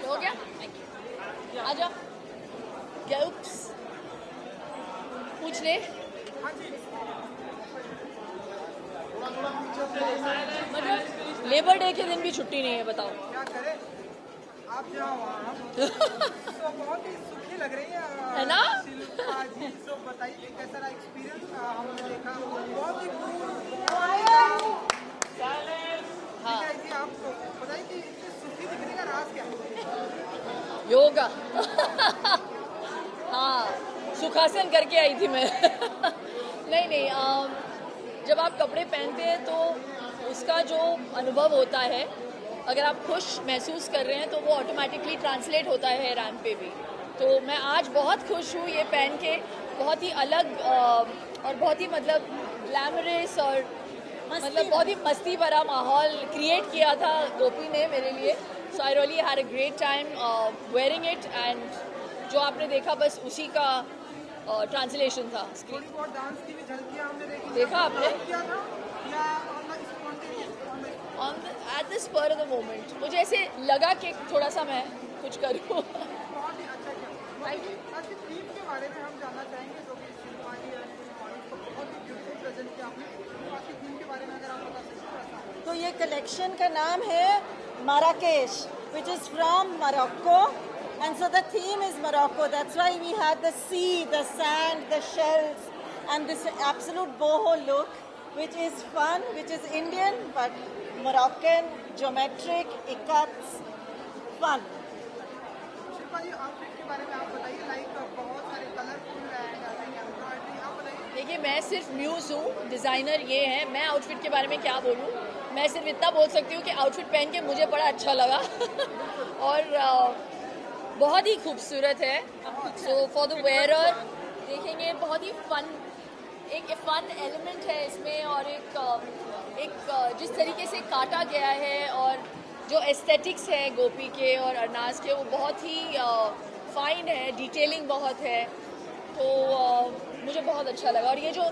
हो गया? आ जाओ। क्या पूछ ले। मतलब लेबर डे के दिन भी छुट्टी नहीं है, बताओ। क्या करें, आप जहाँ वहाँ तो बहुत ही सुखी लग रही है ना? शिल्पा जी, तो बताइए कि कैसा रहा एक्सपीरियंस। हमने देखा बहुत ही हाँ, आप बताइए कि इतनी सुखी दिखने का राज क्या है? योगा। हाँ, सुखासन करके आई थी मैं। नहीं नहीं, जब आप कपड़े पहनते हैं तो उसका जो अनुभव होता है, अगर आप खुश महसूस कर रहे हैं तो वो ऑटोमेटिकली ट्रांसलेट होता है रैम पे भी। तो मैं आज बहुत खुश हूँ ये पहन के, बहुत ही अलग और बहुत ही मतलब ग्लैमरस और मतलब बहुत ही मस्ती भरा माहौल क्रिएट किया था गोपी ने मेरे लिए। So I really had a great time wearing it, and जो आपने देखा बस उसी का ट्रांसलेशन था। थोड़ी बहुत डांस की भी झलकियाँ हमने देखी। देखा आपने? किया था या spontaneous on at the spur of the moment मुझे ऐसे लगा कि थोड़ा सा मैं कुछ करूँ। बहुत ही अच्छा किया। आज की थीम के बारे में हम जानना चाहेंगे, जो कि शिल्पा जी को बहुत ही ब्यूटीफुल प्रेजेंट किया आपने। तो आज की थीम के बारे में अगर आप बता सकते। तो ये कलेक्शन का नाम है Marrakesh, which is from Morocco, and so the theme is Morocco. That's why we had the sea, the sand, the shells, and this absolute boho look, which is fun, which is Indian but Moroccan, geometric, ikats, fun. Shilpa ji, outfit के बारे में आप बताइए। Like बहुत सारे colourful embroidery, आप बताइए। देखिए, मैं सिर्फ म्यूज़ हूँ, डिज़ाइनर ये है। मैं आउटफिट के बारे में क्या बोलूँ, मैं सिर्फ इतना बोल सकती हूँ कि आउटफिट पहन के मुझे बड़ा अच्छा लगा। और बहुत ही खूबसूरत है। सो फॉर द वेयरर देखेंगे, बहुत ही एक फन एलिमेंट है इसमें, और एक जिस तरीके से काटा गया है और जो एस्थेटिक्स है गोपी के और अरनाज के, वो बहुत ही फाइन है, डिटेलिंग बहुत है। तो मुझे बहुत अच्छा लगा। और ये जो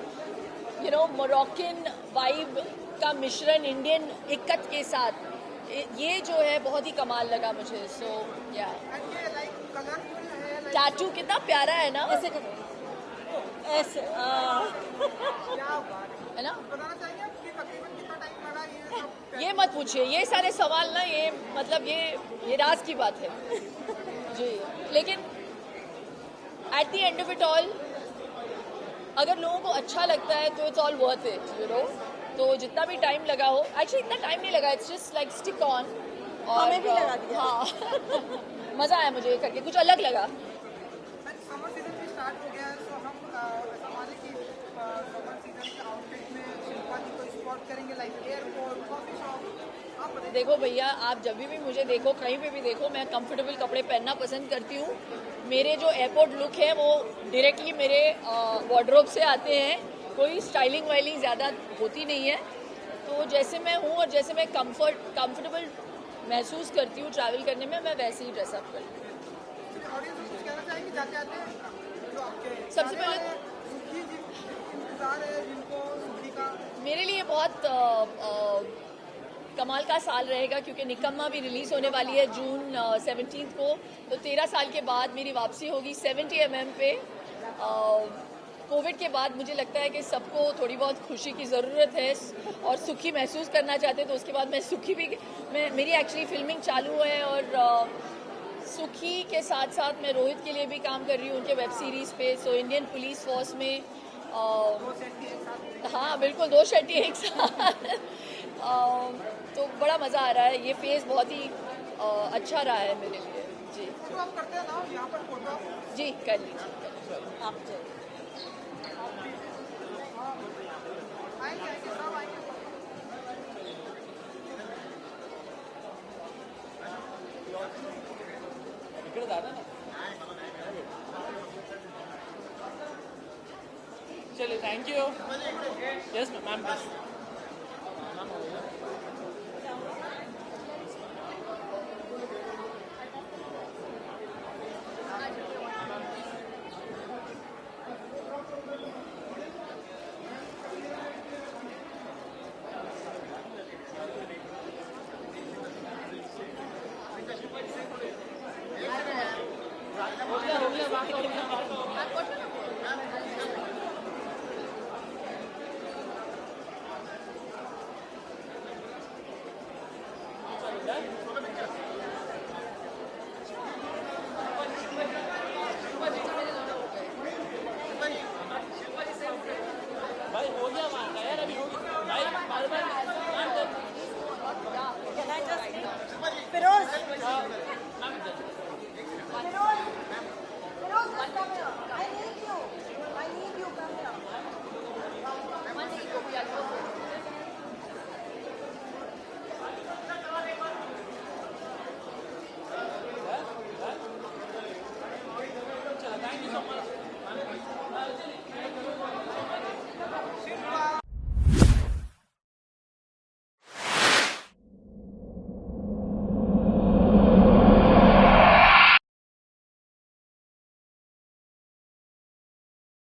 मोरक्कन वाइब का मिश्रण इंडियन इक्कत के साथ, ये जो है बहुत ही कमाल लगा मुझे। सो या टैटू कितना प्यारा है ना, ऐसे करो, ऐसे है ना? बताना चाहेंगे आप कि तकरीबन कितना टाइम लगा ये सब? ये मत पूछिए, ये सारे सवाल ना, ये मतलब ये राज की बात है जी। लेकिन at the end of it all, अगर लोगों को अच्छा लगता है तो it's all worth it, you know. तो जितना भी टाइम लगा हो, एक्चुअली इतना टाइम नहीं लगा, it's just like stick on. और हमें भी लगा दिया। हाँ। मज़ा आया मुझे करके, कुछ अलग लगा। समर सीजन भी स्टार्ट हो गया है, तो हम हमारे की समर सीजन के आउटफिट में शिल्पा जी को स्पॉट करेंगे, लाइक एयरपोर्ट, कॉफी शॉप। आप बताइए। देखो भैया, आप जब भी मुझे देखो, कहीं पे भी देखो, मैं कंफर्टेबल कपड़े पहनना पसंद करती हूँ। मेरे जो एयरपोर्ट लुक है वो डायरेक्टली मेरे वार्डरोब से आते हैं, कोई स्टाइलिंग वाइलिंग ज़्यादा होती नहीं है। तो जैसे मैं हूँ और जैसे मैं कंफर्टेबल महसूस करती हूँ ट्रैवल करने में, मैं वैसे ही ड्रेसअप करती हूँ। ऑडियंस को कुछ कहना चाहेंगे जाते आते, जो आपके सबसे पहले सुखी जी इंतजार है, जिनको सुखी का मेरे लिए बहुत कमाल का साल रहेगा, क्योंकि निकम्मा भी रिलीज़ होने वाली है जून 17 को। तो 13 साल के बाद मेरी वापसी होगी 70 mm पे। कोविड के बाद मुझे लगता है कि सबको थोड़ी बहुत खुशी की ज़रूरत है और सुखी महसूस करना चाहते हैं, तो उसके बाद मैं सुखी भी, मेरी एक्चुअली फिल्मिंग चालू है। और सुखी के साथ साथ मैं रोहित के लिए भी काम कर रही हूँ, उनके वेब सीरीज़ पे। सो इंडियन पुलिस फोर्स में हाँ बिल्कुल, 2 शेट्टी एक साथ। तो बड़ा मज़ा आ रहा है, ये फेज़ बहुत ही अच्छा रहा है मेरे लिए जी। फोटो आप करते हैं ना यहाँ पर फोटो जी कर लीजिए। आप जाइए। आएंगे सब आएंगे। चलिए, थैंक यू। Yes ma'am.